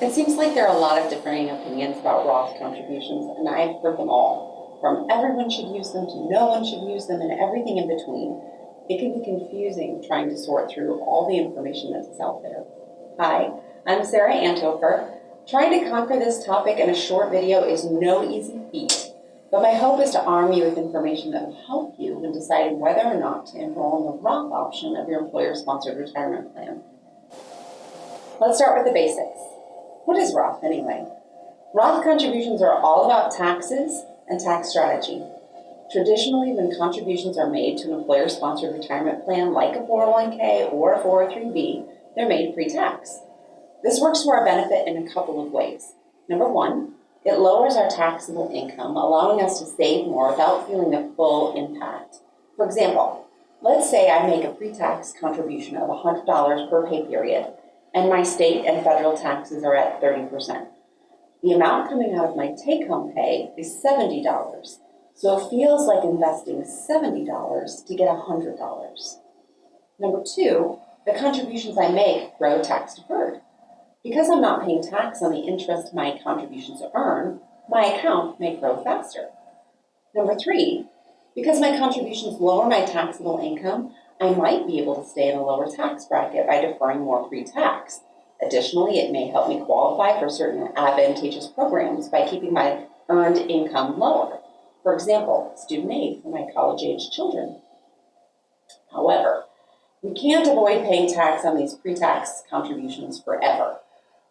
It seems like there are a lot of differing opinions about Roth contributions, and I've heard them all, from everyone should use them to no one should use them and everything in between. It can be confusing trying to sort through all the information that's out there. Hi, I'm Sarah Antofer. Trying to conquer this topic in a short video is no easy feat, but my hope is to arm you with information that will help you when deciding whether or not to enroll in the Roth option of your employer-sponsored retirement plan. Let's start with the basics. What is Roth anyway? Roth contributions are all about taxes and tax strategy. Traditionally, when contributions are made to an employer-sponsored retirement plan like a 401k or a 403b, they're made pre-tax. This works to our benefit in a couple of ways. Number one, it lowers our taxable income, allowing us to save more without feeling the full impact. For example, let's say I make a pre-tax contribution of $100 per pay period, and my state and federal taxes are at 30%. The amount coming out of my take-home pay is $70, so it feels like investing $70 to get $100. Number two, the contributions I make grow tax deferred. Because I'm not paying tax on the interest my contributions earn, my account may grow faster. Number three, because my contributions lower my taxable income, I might be able to stay in a lower tax bracket by deferring more pre-tax. Additionally, it may help me qualify for certain advantageous programs by keeping my earned income lower. For example, student aid for my college-age children. However, we can't avoid paying tax on these pre-tax contributions forever.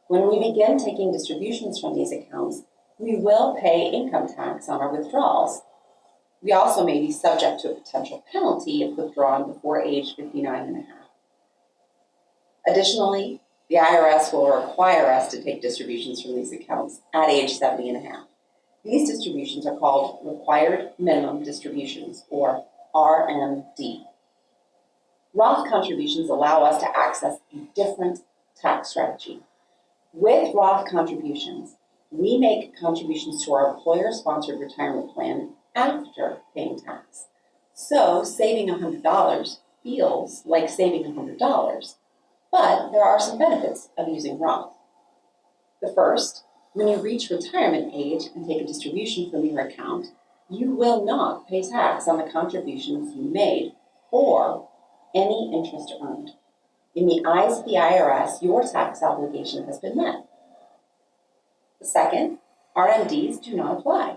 When we begin taking distributions from these accounts, we will pay income tax on our withdrawals. We also may be subject to a potential penalty if withdrawn before age 59 and a half. Additionally, the IRS will require us to take distributions from these accounts at age 70 and a half. These distributions are called required minimum distributions, or RMD. Roth contributions allow us to access a different tax strategy. With Roth contributions, we make contributions to our employer-sponsored retirement plan after paying tax. So saving $100 feels like saving $100, but there are some benefits of using Roth. The first, when you reach retirement age and take a distribution from your account, you will not pay tax on the contributions you made or any interest earned. In the eyes of the IRS, your tax obligation has been met. The second, RMDs do not apply.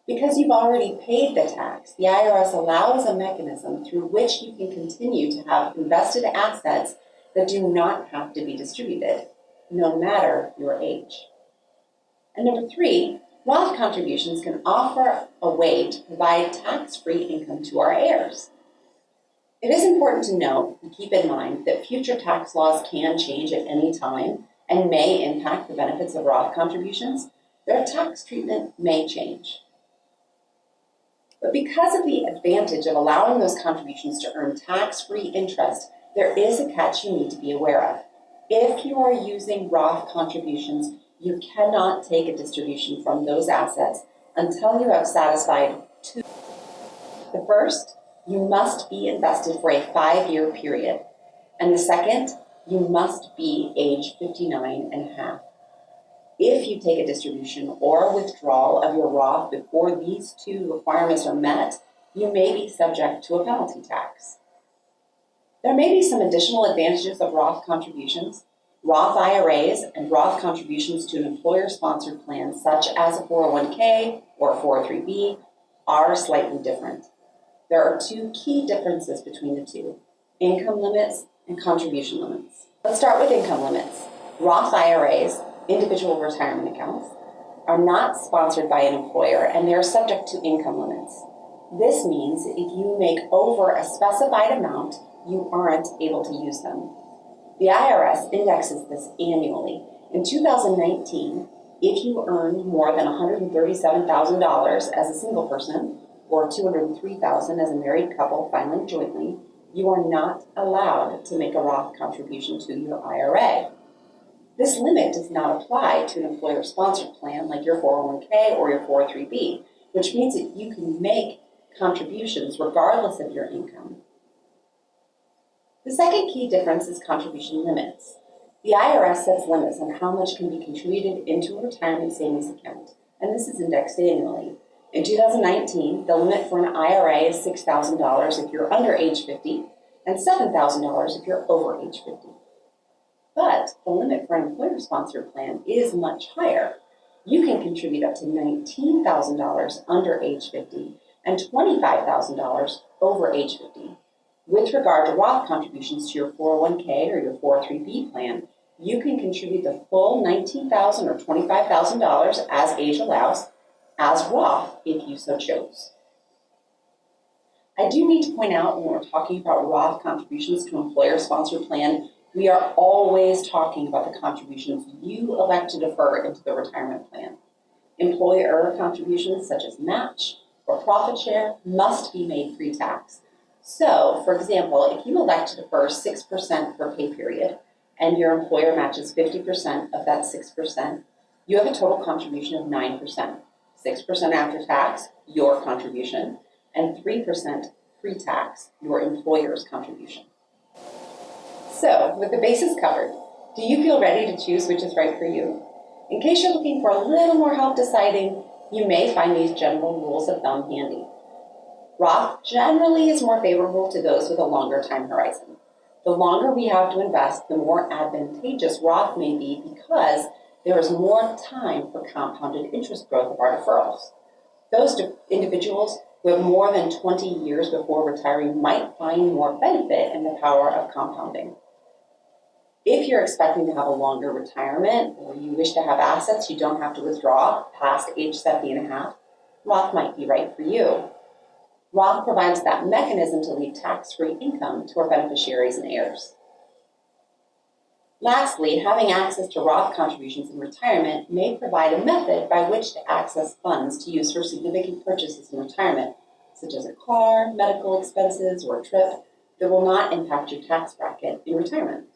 Because you've already paid the tax, the IRS allows a mechanism through which you can continue to have invested assets that do not have to be distributed, no matter your age. And number three, Roth contributions can offer a way to provide tax-free income to our heirs. It is important to note and keep in mind that future tax laws can change at any time and may impact the benefits of Roth contributions. Their tax treatment may change. But because of the advantage of allowing those contributions to earn tax-free interest, there is a catch you need to be aware of. If you are using Roth contributions, you cannot take a distribution from those assets until you have satisfied two. The first, you must be invested for a 5-year period. And the second, you must be age 59 and a half. If you take a distribution or withdrawal of your Roth before these two requirements are met, you may be subject to a penalty tax. There may be some additional advantages of Roth contributions. Roth IRAs and Roth contributions to an employer-sponsored plan, such as a 401k or a 403b, are slightly different. There are two key differences between the two: income limits and contribution limits. Let's start with income limits. Roth IRAs, individual retirement accounts, are not sponsored by an employer and they are subject to income limits. This means if you make over a specified amount, you aren't able to use them. The IRS indexes this annually. In 2019, if you earned more than $137,000 as a single person, or $203,000 as a married couple filing jointly, you are not allowed to make a Roth contribution to your IRA. This limit does not apply to an employer-sponsored plan like your 401k or your 403b, which means that you can make contributions regardless of your income. The second key difference is contribution limits. The IRS sets limits on how much can be contributed into a retirement savings account, and this is indexed annually. In 2019, the limit for an IRA is $6,000 if you're under age 50 and $7,000 if you're over age 50. But the limit for an employer-sponsored plan is much higher. You can contribute up to $19,000 under age 50 and $25,000 over age 50. With regard to Roth contributions to your 401k or your 403b plan, you can contribute the full $19,000 or $25,000 as age allows as Roth if you so chose. I do need to point out when we're talking about Roth contributions to employer-sponsored plan, we are always talking about the contributions you elect to defer into the retirement plan. Employer contributions such as match or profit share must be made pre-tax. So, for example, if you elect to defer 6% per pay period and your employer matches 50% of that 6%, you have a total contribution of 9%. 6% after tax, your contribution, and 3% pre-tax, your employer's contribution. So, with the bases covered, do you feel ready to choose which is right for you? In case you're looking for a little more help deciding, you may find these general rules of thumb handy. Roth generally is more favorable to those with a longer time horizon. The longer we have to invest, the more advantageous Roth may be because there is more time for compounded interest growth of our deferrals. Those individuals who have more than 20 years before retiring might find more benefit in the power of compounding. If you're expecting to have a longer retirement or you wish to have assets you don't have to withdraw past age 70.5, Roth might be right for you. Roth provides that mechanism to leave tax-free income to our beneficiaries and heirs. Lastly, having access to Roth contributions in retirement may provide a method by which to access funds to use for significant purchases in retirement, such as a car, medical expenses, or a trip that will not impact your tax bracket in retirement.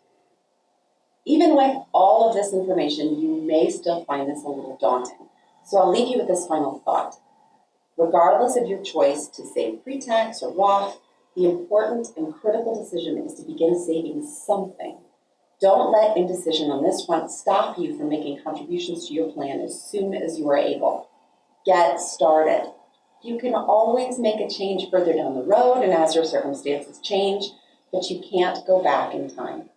Even with all of this information, you may still find this a little daunting. So I'll leave you with this final thought. Regardless of your choice to save pre-tax or Roth, the important and critical decision is to begin saving something. Don't let indecision on this front stop you from making contributions to your plan as soon as you are able. Get started. You can always make a change further down the road and as your circumstances change, but you can't go back in time.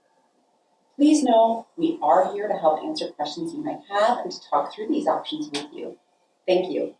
Please know we are here to help answer questions you might have and to talk through these options with you. Thank you.